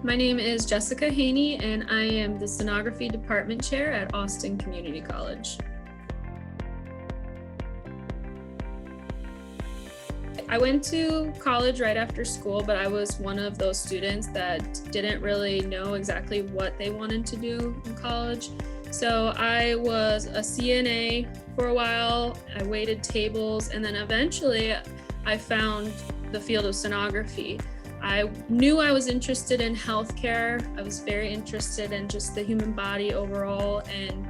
My name is Jessica Hejny, and I am the Sonography Department Chair at Austin Community College. I went to college right after school, but I was one of those students that didn't really know exactly what they wanted to do in college. So I was a CNA for a while, I waited tables, and then eventually I found the field of sonography. I knew I was interested in healthcare. I was very interested in just the human body overall, and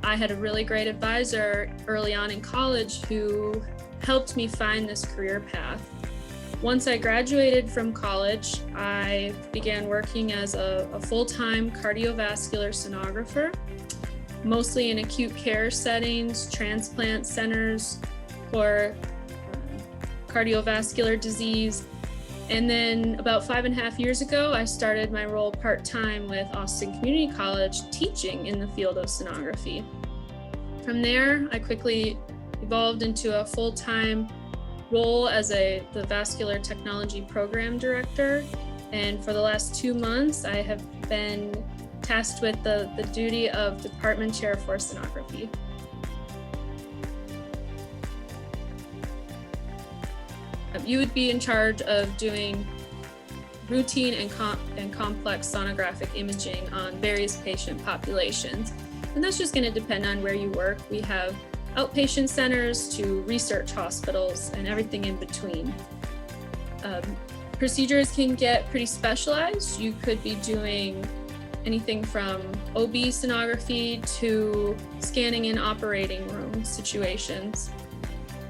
I had a really great advisor early on in college who helped me find this career path. Once I graduated from college, I began working as a full-time cardiovascular sonographer, mostly in acute care settings, transplant centers for cardiovascular disease. And then about 5.5 years ago, I started my role part-time with Austin Community College teaching in the field of sonography. From there, I quickly evolved into a full-time role as the vascular technology program director. And for the last 2 months, I have been tasked with the duty of department chair for sonography. You would be in charge of doing routine and complex sonographic imaging on various patient populations. And that's just going to depend on where you work. We have outpatient centers to research hospitals and everything in between. Procedures can get pretty specialized. You could be doing anything from OB sonography to scanning in operating room situations.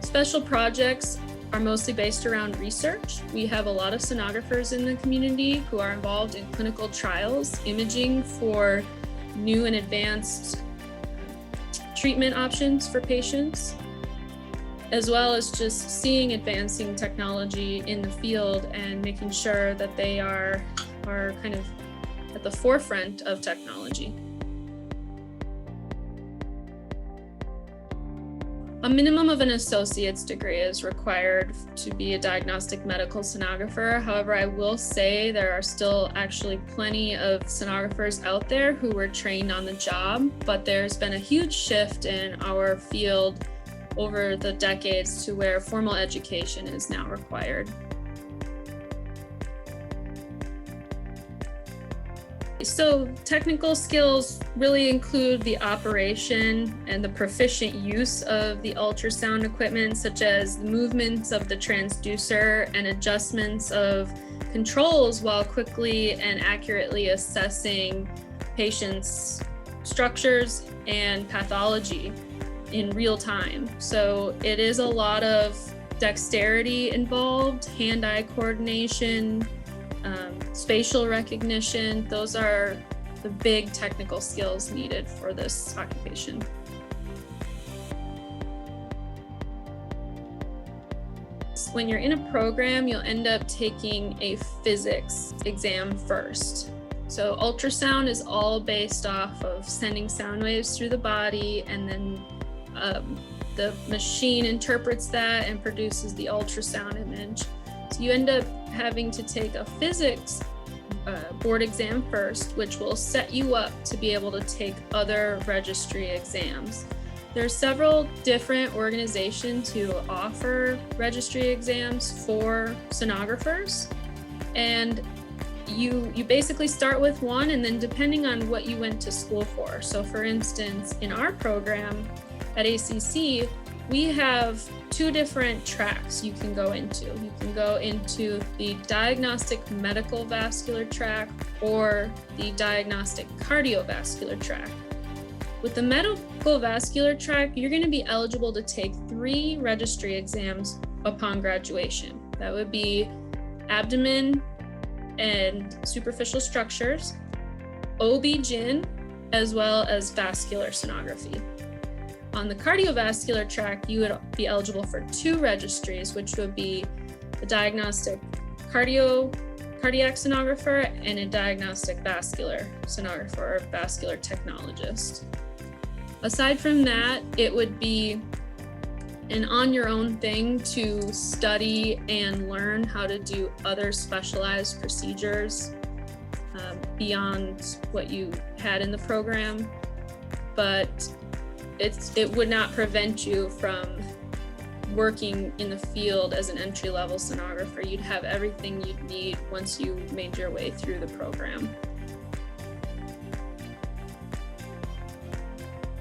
Special projects are mostly based around research. We have a lot of sonographers in the community who are involved in clinical trials, imaging for new and advanced treatment options for patients, as well as just seeing advancing technology in the field and making sure that they are kind of at the forefront of technology. A minimum of an associate's degree is required to be a diagnostic medical sonographer. However, I will say there are still actually plenty of sonographers out there who were trained on the job, but there's been a huge shift in our field over the decades to where formal education is now required. So technical skills really include the operation and the proficient use of the ultrasound equipment, such as the movements of the transducer and adjustments of controls while quickly and accurately assessing patients' structures and pathology in real time. So it is a lot of dexterity involved, hand-eye coordination, spatial recognition. Those are the big technical skills needed for this occupation. When you're in a program, you'll end up taking a physics exam first. So ultrasound is all based off of sending sound waves through the body, and then the machine interprets that and produces the ultrasound image. So you end up having to take a physics board exam first, which will set you up to be able to take other registry exams. There are several different organizations who offer registry exams for sonographers, and you basically start with one, and then depending on what you went to school for. So for instance, in our program at ACC, we have 2 different tracks you can go into. You can go into the Diagnostic Medical Vascular track or the Diagnostic Cardiovascular track. With the Medical Vascular track, you're going to be eligible to take 3 registry exams upon graduation. That would be abdomen and superficial structures, OB-GYN, as well as vascular sonography. On the cardiovascular track, you would be eligible for 2 registries, which would be the diagnostic cardiac sonographer and a diagnostic vascular sonographer or vascular technologist. Aside from that, it would be an on-your-own thing to study and learn how to do other specialized procedures beyond what you had in the program, but it would not prevent you from working in the field as an entry-level sonographer. You'd have everything you'd need once you made your way through the program.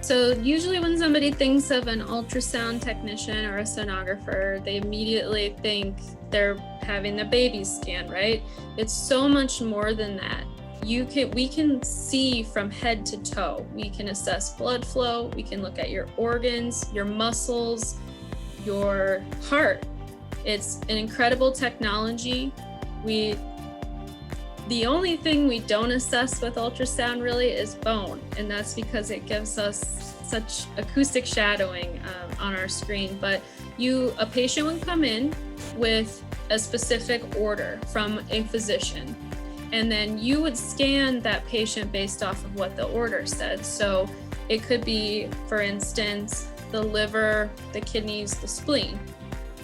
So usually when somebody thinks of an ultrasound technician or a sonographer, they immediately think they're having the baby scan, right? It's so much more than that. We can see from head to toe. We can assess blood flow. We can look at your organs, your muscles, your heart. It's an incredible technology. The only thing we don't assess with ultrasound really is bone, and that's because it gives us such acoustic shadowing on our screen. But a patient would come in with a specific order from a physician, and then you would scan that patient based off of what the order said. So it could be, for instance, the liver, the kidneys, the spleen,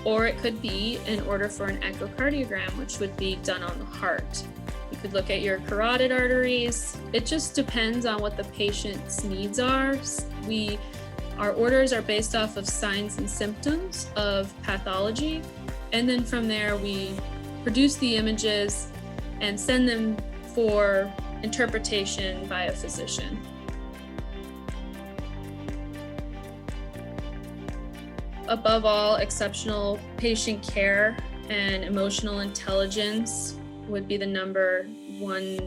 or it could be an order for an echocardiogram, which would be done on the heart. You could look at your carotid arteries. It just depends on what the patient's needs are. Our orders are based off of signs and symptoms of pathology, and then from there we produce the images and send them for interpretation by a physician. Above all, exceptional patient care and emotional intelligence would be the number one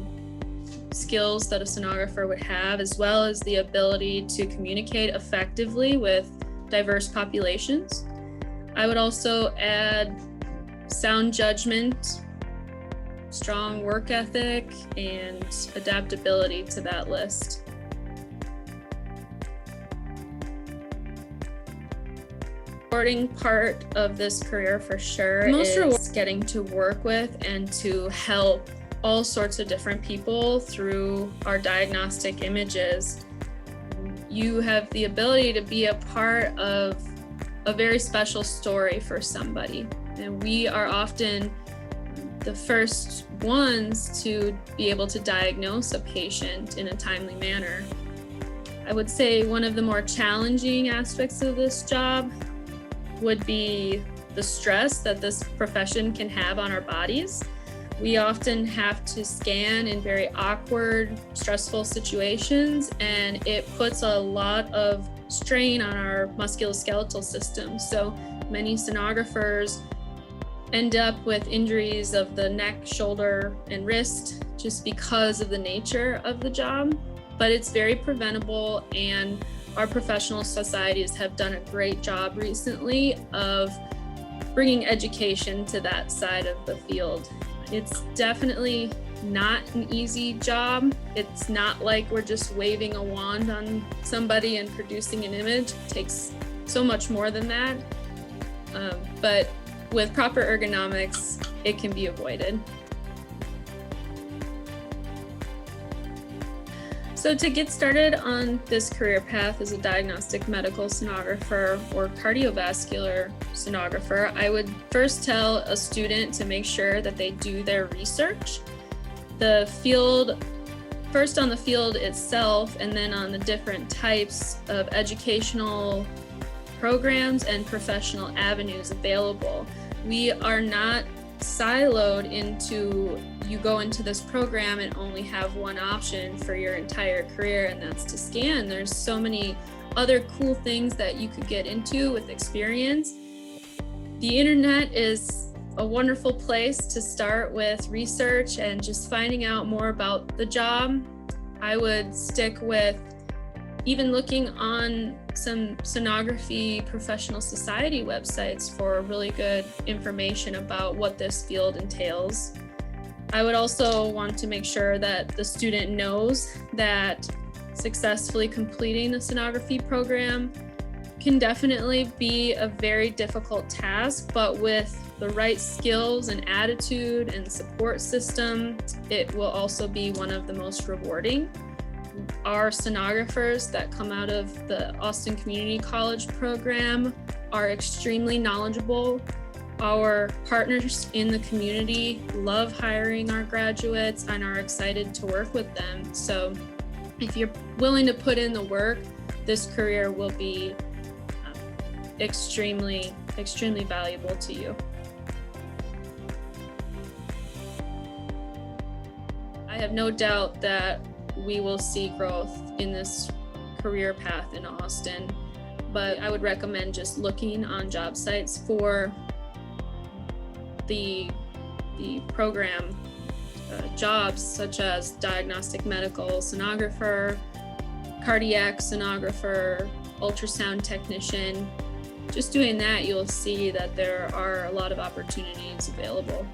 skills that a sonographer would have, as well as the ability to communicate effectively with diverse populations. I would also add sound judgment, strong work ethic, and adaptability to that list. Rewarding part of this career for sure is getting to work with and to help all sorts of different people through our diagnostic images. You have the ability to be a part of a very special story for somebody, and we are often the first ones to be able to diagnose a patient in a timely manner. I would say one of the more challenging aspects of this job would be the stress that this profession can have on our bodies. We often have to scan in very awkward, stressful situations, and it puts a lot of strain on our musculoskeletal system. So many sonographers end up with injuries of the neck, shoulder, and wrist just because of the nature of the job. But it's very preventable, and our professional societies have done a great job recently of bringing education to that side of the field. It's definitely not an easy job. It's not like we're just waving a wand on somebody and producing an image. It takes so much more than that. But with proper ergonomics, it can be avoided. So to get started on this career path as a diagnostic medical sonographer or cardiovascular sonographer, I would first tell a student to make sure that they do their research. First on the field itself, and then on the different types of educational programs and professional avenues available. We are not siloed into you go into this program and only have one option for your entire career, and that's to scan. There's so many other cool things that you could get into with experience. The internet is a wonderful place to start with research and just finding out more about the job. I would stick with even looking on some sonography professional society websites for really good information about what this field entails. I would also want to make sure that the student knows that successfully completing a sonography program can definitely be a very difficult task, but with the right skills and attitude and support system, it will also be one of the most rewarding. Our sonographers that come out of the Austin Community College program are extremely knowledgeable Our partners in the community love hiring our graduates and are excited to work with them. So if you're willing to put in the work, this career will be extremely valuable to you. I have no doubt that we will see growth in this career path in Austin, but I would recommend just looking on job sites for the program jobs such as Diagnostic Medical Sonographer, Cardiac Sonographer, Ultrasound Technician. Just doing that, you'll see that there are a lot of opportunities available.